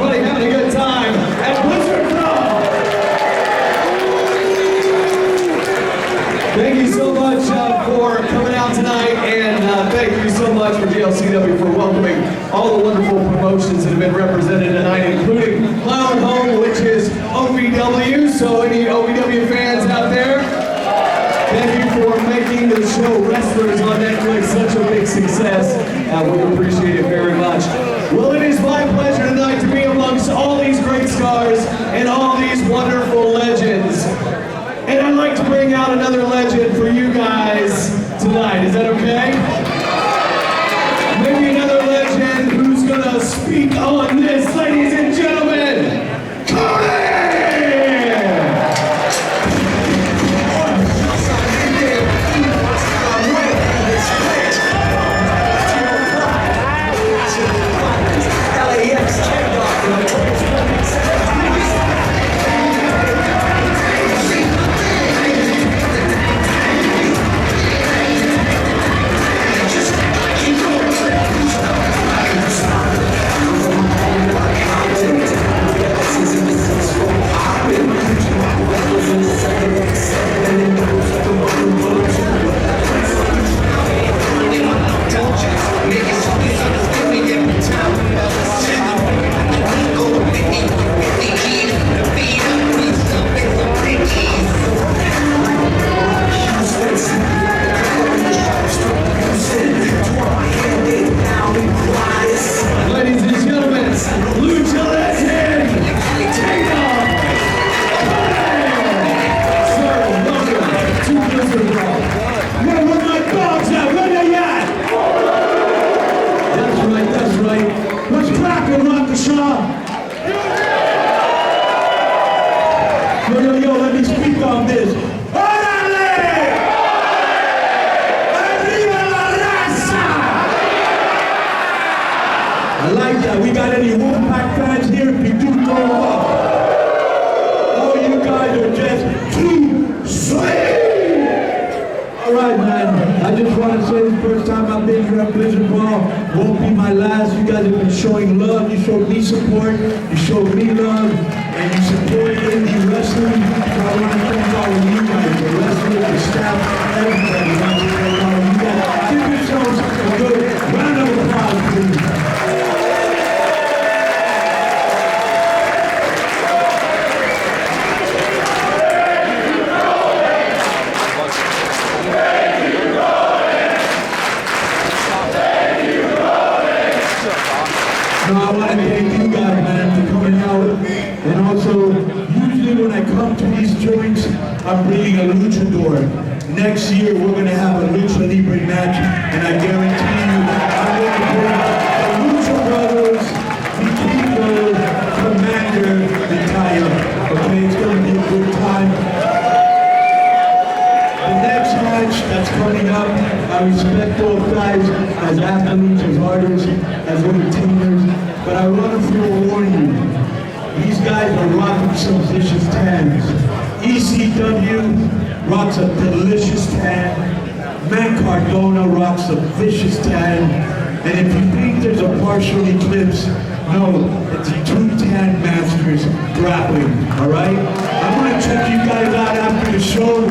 everybody having a good time at Blizzard Brawl. Thank you so much for coming out tonight, and thank you so much for GLCW for welcoming all the wonderful promotions that have been represented tonight, including my own home, which is OVW. So any OVW fans out there, thank you for making the show Wrestlers on Netflix such a big success. We appreciate it very much. Well, it is my pleasure tonight to be amongst all these great stars and all these wonderful legends. And I'd like to bring out another legend for you guys tonight. Is that okay? Maybe another legend who's gonna speak on this, ladies and gentlemen, Konnan! Ladies and gentlemen, Lucha legend, Sir, welcome to Blizzard Brawl. Where were my dogs at? Where they at? That's right. Let's crack it, Waukesha. Yo, let me speak on this. I like that. We got any Wolfpack fans here? If you do, throw them up. Oh, you guys are just too sweet. All right, man. I just want to say the first time I've been here at Blizzard Brawl won't be my last. You guys have been showing love. You showed me support. You showed me love. And you supported indie wrestling. So I want to thank all of you guys, the wrestlers, the staff, everybody. I want to thank all of you guys. Give yourselves a good round of applause, please. So I want to thank you guys, man, for coming out. And also, usually when I come to these joints, I'm bringing a luchador. Next year, we're going to have a Lucha Libre match, and I guarantee you, I'm going to bring the Lucha Brothers, Vikingo, Commander, and Kaya. Okay, it's going to be a good time. The next match that's coming up, I respect both guys as athletes, as artists, as entertainers, but I want to forewarn you, these guys are rocking some vicious tans. ECW rocks a delicious tan. Matt Cardona rocks a vicious tan. And if you think there's a partial eclipse, no, it's two tan masters grappling, all right? I'm gonna check you guys out after the show.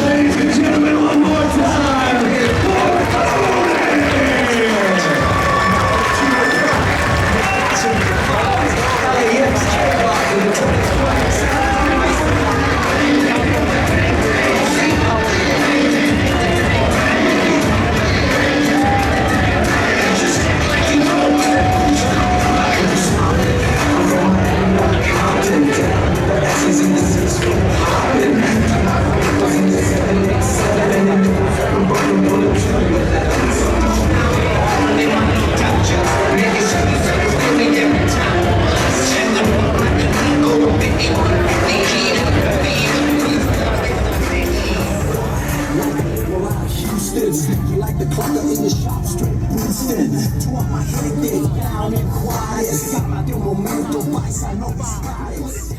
Ladies and gentlemen, one more time. Like the clocker in the shop, straight boosting. Tore my head down and quiet. Sábado momento, paisa, no pares.